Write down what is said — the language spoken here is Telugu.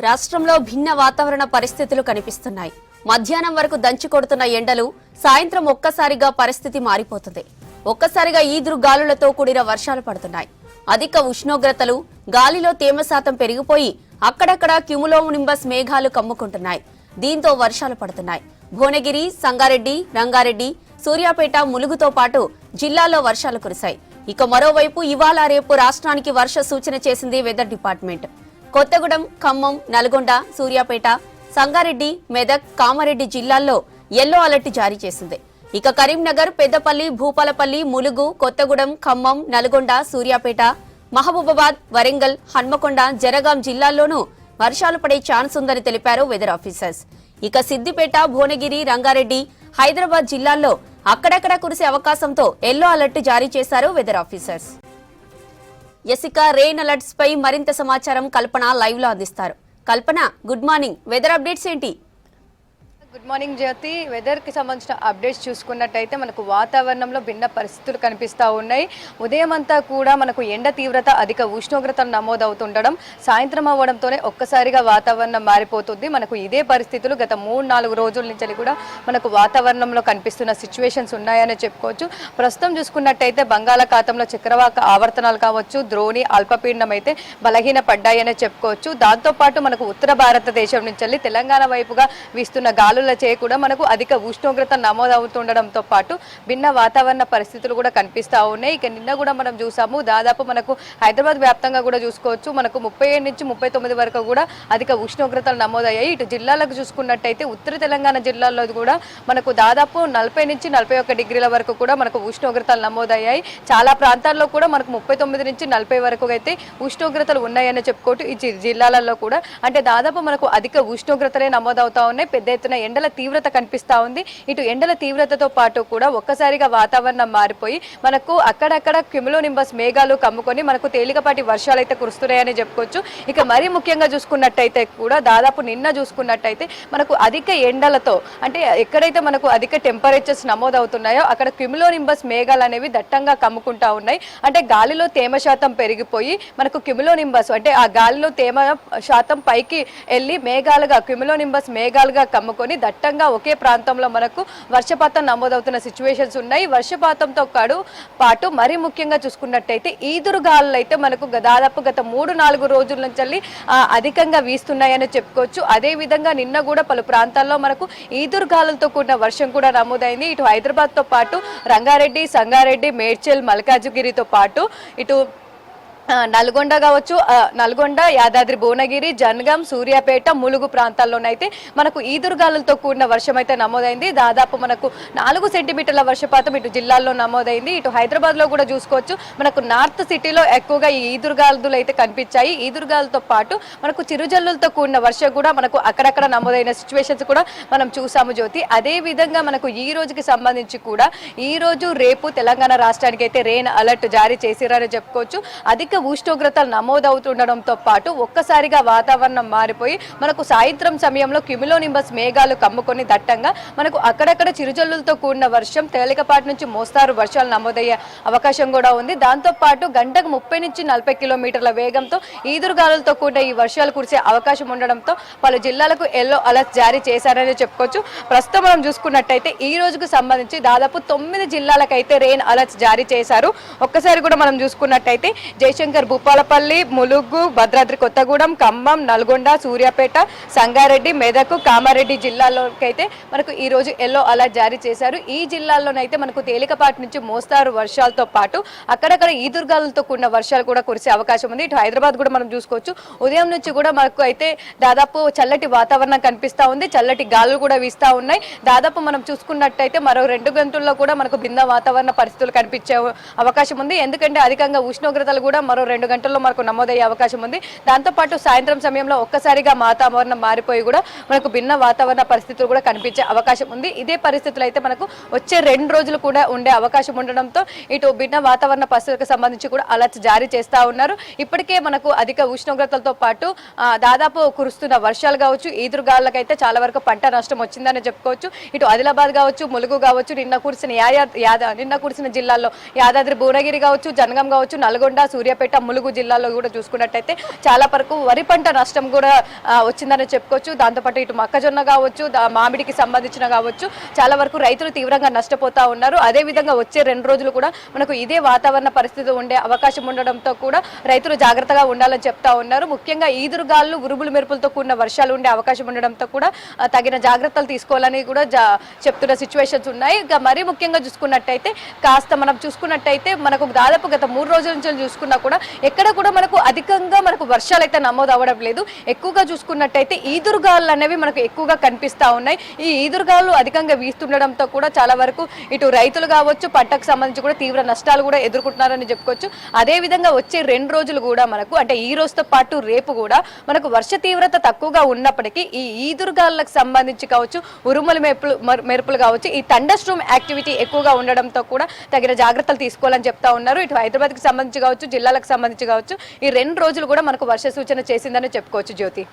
రాష్ట్రంలో భిన్న వాతావరణ పరిస్థితులు కనిపిస్తున్నాయి. మధ్యాహ్నం వరకు దంచి కొడుతున్న ఎండలు సాయంత్రం ఒక్కసారిగా పరిస్థితి మారిపోతుంది. ఒక్కసారిగా ఈదురు గాలులతో కూడిన వర్షాలు పడుతున్నాయి. అధిక ఉష్ణోగ్రతలు, గాలిలో తేమ శాతం పెరిగిపోయి అక్కడక్కడ క్యుములోనింబస్ మేఘాలు కమ్ముకుంటున్నాయి. దీంతో వర్షాలు పడుతున్నాయి. భువనగిరి, సంగారెడ్డి, రంగారెడ్డి, సూర్యాపేట, ములుగుతో పాటు జిల్లాల్లో వర్షాలు కురిశాయి. ఇక మరోవైపు ఇవాళ రేపు రాష్ట్రానికి వర్ష సూచన చేసింది వెదర్ డిపార్ట్మెంట్. కొత్తగూడెం, ఖమ్మం, నల్గొండ, సూర్యాపేట, సంగారెడ్డి, మెదక్, కామారెడ్డి జిల్లాల్లో యెల్లో అలర్ట్ జారీ చేసింది. ఇక కరీంనగర్, పెద్దపల్లి, భూపాలపల్లి, ములుగు, కొత్తగూడెం, ఖమ్మం, నల్గొండ, సూర్యాపేట, మహబూబాబాద్, వరంగల్, హన్మకొండ, జనగాం జిల్లాల్లోనూ వర్షాలు పడే ఛాన్స్ ఉందని తెలిపారు వెదర్ ఆఫీసర్స్. ఇక సిద్దిపేట, భువనగిరి, రంగారెడ్డి, హైదరాబాద్ జిల్లాల్లో అక్కడక్కడ కురిసే అవకాశంతో యెల్లో అలర్ట్ జారీ చేశారు వెదర్ ఆఫీసర్స్. ఇక రెయిన్ అలర్ట్స్ పై మరింత సమాచారం కల్పన లైవ్ లో అందిస్తారు. కల్పన, గుడ్ మార్నింగ్. వెదర్ అప్డేట్స్ ఏంటి? గుడ్ మార్నింగ్ జ్యోతి. వెదర్కి సంబంధించిన అప్డేట్స్ చూసుకున్నట్టయితే మనకు వాతావరణంలో భిన్న పరిస్థితులు కనిపిస్తూ ఉన్నాయి. ఉదయం అంతా కూడా మనకు ఎండ తీవ్రత, అధిక ఉష్ణోగ్రతలు నమోదవుతుండడం, సాయంత్రం అవ్వడంతోనే ఒక్కసారిగా వాతావరణం మారిపోతుంది. మనకు ఇదే పరిస్థితులు గత 3-4 రోజుల నుంచి కూడా మనకు వాతావరణంలో కనిపిస్తున్న సిచ్యువేషన్స్ ఉన్నాయని చెప్పుకోవచ్చు. ప్రస్తుతం చూసుకున్నట్టయితే బంగాళాఖాతంలో చక్రవాక ఆవర్తనాలు కావచ్చు, ద్రోణి, అల్పపీడనం అయితే బలహీన పడ్డాయనే చెప్పుకోవచ్చు. దాంతోపాటు మనకు ఉత్తర భారతదేశం నుంచి తెలంగాణ వైపుగా వీస్తున్న గాలుల కూడా మనకు అధిక ఉష్ణోగ్రత నమోదవుతుండడంతో పాటు భిన్న వాతావరణ పరిస్థితులు కూడా కనిపిస్తూ ఉన్నాయి. ఇక నిన్న కూడా మనం చూసాము, దాదాపు మనకు హైదరాబాద్ వ్యాప్తంగా కూడా చూసుకోవచ్చు, మనకు 37 నుంచి 39 వరకు కూడా అధిక ఉష్ణోగ్రతలు నమోదయ్యాయి. ఇటు జిల్లాలకు చూసుకున్నట్టయితే ఉత్తర తెలంగాణ జిల్లాల్లో కూడా మనకు దాదాపు 40 నుంచి 41 డిగ్రీల వరకు కూడా మనకు ఉష్ణోగ్రతలు నమోదయ్యాయి. చాలా ప్రాంతాల్లో కూడా మనకు 39 నుంచి 40 వరకు అయితే ఉష్ణోగ్రతలు ఉన్నాయని చెప్పుకోవచ్చు. ఈ జిల్లాలలో కూడా అంటే దాదాపు మనకు అధిక ఉష్ణోగ్రతలే నమోదవుతా ఉన్నాయి. పెద్ద ఎత్తున ఎండల తీవ్రత కనిపిస్తా ఉంది. ఇటు ఎండల తీవ్రతతో పాటు కూడా ఒక్కసారిగా వాతావరణం మారిపోయి మనకు అక్కడక్కడ క్యుములోనింబస్ మేఘాలు కమ్ముకొని మనకు తేలికపాటి వర్షాలు అయితే కురుస్తున్నాయని చెప్పుకోవచ్చు. ఇక మరీ ముఖ్యంగా చూసుకున్నట్టయితే కూడా దాదాపు నిన్న చూసుకున్నట్టయితే మనకు అధిక ఎండలతో అంటే ఎక్కడైతే మనకు అధిక టెంపరేచర్స్ నమోదవుతున్నాయో అక్కడ క్యుములోనింబస్ మేఘాలు అనేవి దట్టంగా కమ్ముకుంటా ఉన్నాయి. అంటే గాలిలో తేమ శాతం పెరిగిపోయి మనకు క్యుములోనింబస్ అంటే ఆ గాలిలో తేమ శాతం పైకి వెళ్ళి మేఘాలుగా క్యుములోనింబస్ మేఘాలుగా కమ్ముకొని దట్టంగా ఒకే ప్రాంతంలో మనకు వర్షపాతం నమోదవుతున్న సిచ్యువేషన్స్ ఉన్నాయి. వర్షపాతంతో పాటు మరీ ముఖ్యంగా చూసుకున్నట్టయితే ఈదురుగాలులు అయితే మనకు దాదాపు గత 3-4 రోజుల నుంచి అధికంగా వీస్తున్నాయని చెప్పుకోవచ్చు. అదే విధంగా నిన్న కూడా పలు ప్రాంతాల్లో మనకు ఈదురుగాలులతో కూడిన వర్షం కూడా నమోదైంది. ఇటు హైదరాబాద్తో పాటు రంగారెడ్డి, సంగారెడ్డి, మేడ్చల్, మల్కాజ్గిరితో పాటు ఇటు నల్గొండ కావచ్చు, నల్గొండ, యాదాద్రి, భువనగిరి, జనగాం, సూర్యాపేట, ములుగు ప్రాంతాల్లోనైతే మనకు ఈదురుగాలులతో కూడిన వర్షం అయితే నమోదైంది. దాదాపు మనకు 4 సెంటీమీటర్ల వర్షపాతం ఇటు జిల్లాల్లో నమోదైంది. ఇటు హైదరాబాద్లో కూడా చూసుకోవచ్చు, మనకు నార్త్ సిటీలో ఎక్కువగా ఈ ఈదురుగాలులు అయితే కనిపించాయి. ఈదురుగాలులతో పాటు మనకు చిరుజల్లులతో కూడిన వర్షం కూడా మనకు అక్కడక్కడ నమోదైన సిచ్యువేషన్స్ కూడా మనం చూసాము జ్యోతి. అదే విధంగా మనకు ఈ రోజుకి సంబంధించి కూడా ఈ రోజు రేపు తెలంగాణ రాష్ట్రానికి అయితే రెయిన్ అలర్ట్ జారీ చేసిరని చెప్పుకోవచ్చు. అధిక ఉష్ణోగ్రతలు నమోదవుతుండడంతో పాటు ఒక్కసారిగా వాతావరణం మారిపోయి మనకు సాయంత్రం సమయంలో క్యుములోనింబస్ మేఘాలు కమ్ముకొని దట్టంగా మనకు అక్కడక్కడ చిరుజల్లులతో కూడిన వర్షం, తేలికపాటి నుంచి మోస్తారు వర్షాలు నమోదయ్యే అవకాశం కూడా ఉంది. దాంతో పాటు గంటకు 30 నుంచి 40 కిలోమీటర్ల వేగంతో ఈదురుగాలులతో కూడిన ఈ వర్షాలు కురిసే అవకాశం ఉండడంతో పలు జిల్లాలకు యెల్లో అలర్ట్ జారీ చేశారని చెప్పుకోవచ్చు. ప్రస్తుతం మనం చూసుకున్నట్టయితే ఈ రోజుకు సంబంధించి దాదాపు 9 జిల్లాలకైతే రెయిన్ అలర్ట్స్ జారీ చేశారు. ఒక్కసారి కూడా మనం చూసుకున్నట్టయితే జయశంకర్, భూపాలపల్లి, ములుగు, భద్రాద్రి కొత్తగూడెం, ఖమ్మం, నల్గొండ, సూర్యాపేట, సంగారెడ్డి, మెదక్, కామారెడ్డి జిల్లాల్లోకైతే మనకు ఈ రోజు యెల్లో అలర్ట్ జారీ చేశారు. ఈ జిల్లాల్లోనైతే మనకు తేలికపాటి నుంచి మోస్తారు వర్షాలతో పాటు అక్కడక్కడ ఈదురుగాలులతో కూడిన వర్షాలు కూడా కురిసే అవకాశం ఉంది. ఇటు హైదరాబాద్ కూడా మనం చూసుకోవచ్చు, ఉదయం నుంచి కూడా మనకు అయితే దాదాపు చల్లటి వాతావరణం కనిపిస్తూ ఉంది. చల్లటి గాలులు కూడా వీస్తూ ఉన్నాయి. దాదాపు మనం చూసుకున్నట్టయితే మరో 2 గంటల్లో కూడా మనకు భిన్న వాతావరణ పరిస్థితులు కనిపించే అవకాశం ఉంది. ఎందుకంటే అధికంగా ఉష్ణోగ్రతలు కూడా మరో 2 గంటల్లో మనకు నమోదయ్యే అవకాశం ఉంది. దాంతోపాటు సాయంత్రం సమయంలో ఒక్కసారిగా వాతావరణం మారిపోయి కూడా మనకు భిన్న వాతావరణ పరిస్థితులు కూడా కనిపించే అవకాశం ఉంది. ఇదే పరిస్థితులు అయితే మనకు వచ్చే 2 రోజులు కూడా ఉండే అవకాశం ఉండడంతో ఇటు భిన్న వాతావరణ పరిస్థితులకు సంబంధించి కూడా అలర్ట్స్ జారీ చేస్తూ ఉన్నారు. ఇప్పటికే మనకు అధిక ఉష్ణోగ్రతలతో పాటు దాదాపు కురుస్తున్న వర్షాలు కావచ్చు, ఈదురుగాళ్ళకైతే చాలా వరకు పంట నష్టం వచ్చిందని చెప్పుకోవచ్చు. ఇటు ఆదిలాబాద్ కావచ్చు, ములుగు కావచ్చు, నిన్న కురిసిన జిల్లాల్లో యాదాద్రి, భువనగిరి కావచ్చు, జనగాం కావచ్చు, నల్గొండ, సూర్యాపేట సూర్యాపేట ములుగు జిల్లాలో కూడా చూసుకున్నట్టయితే చాలా వరకు వరి పంట నష్టం కూడా వచ్చిందని చెప్పుకోవచ్చు. దాంతోపాటు ఇటు మొక్కజొన్న కావచ్చు, మామిడికి సంబంధించిన కావచ్చు, చాలా వరకు రైతులు తీవ్రంగా నష్టపోతా ఉన్నారు. అదేవిధంగా వచ్చే 2 రోజులు కూడా మనకు ఇదే వాతావరణ పరిస్థితి ఉండే అవకాశం ఉండడంతో కూడా రైతులు జాగ్రత్తగా ఉండాలని చెప్తా ఉన్నారు. ముఖ్యంగా ఈదురుగాలు, ఉరుములు మెరుపులతో కూడిన వర్షాలు ఉండే అవకాశం ఉండడంతో కూడా తగిన జాగ్రత్తలు తీసుకోవాలని కూడా చెప్తున్న సిచ్యువేషన్స్ ఉన్నాయి. ఇక మరీ ముఖ్యంగా చూసుకున్నట్టయితే మనం చూసుకున్నట్టయితే మనకు దాదాపు గత 3 రోజుల నుంచి చూసుకున్నా కూడా ఎక్కడ కూడా మనకు అధికంగా మనకు వర్షాలు అయితే నమోదు అవ్వడం లేదు. ఎక్కువగా చూసుకున్నట్టయితే ఈదురుగాలు అనేవి మనకు ఎక్కువగా కనిపిస్తా ఉన్నాయి. ఈ ఈదురుగాలు అధికంగా వీస్తుండడంతో కూడా చాలా వరకు ఇటు రైతులు కావచ్చు, పంటకు సంబంధించి కూడా తీవ్ర నష్టాలు కూడా ఎదుర్కొంటున్నారని చెప్పుకోవచ్చు. అదే విధంగా వచ్చే 2 రోజులు కూడా మనకు అంటే ఈ రోజుతో పాటు రేపు కూడా మనకు వర్ష తీవ్రత తక్కువగా ఉన్నప్పటికీ ఈ ఈదురుగాలకు సంబంధించి కావచ్చు, ఉరుముల మెరుపులు కావచ్చు, ఈ థండర్ స్టార్మ్ యాక్టివిటీ ఎక్కువగా ఉండడంతో కూడా తగిన జాగ్రత్తలు తీసుకోవాలని చెప్తా ఉన్నారు. ఇటు హైదరాబాద్కి సంబంధించి కావచ్చు, జిల్లాలకు సంబంధించి కావచ్చు, ఈ 2 రోజులు కూడా మనకు వర్ష సూచన చేసిందని చెప్పుకోవచ్చు జ్యోతి.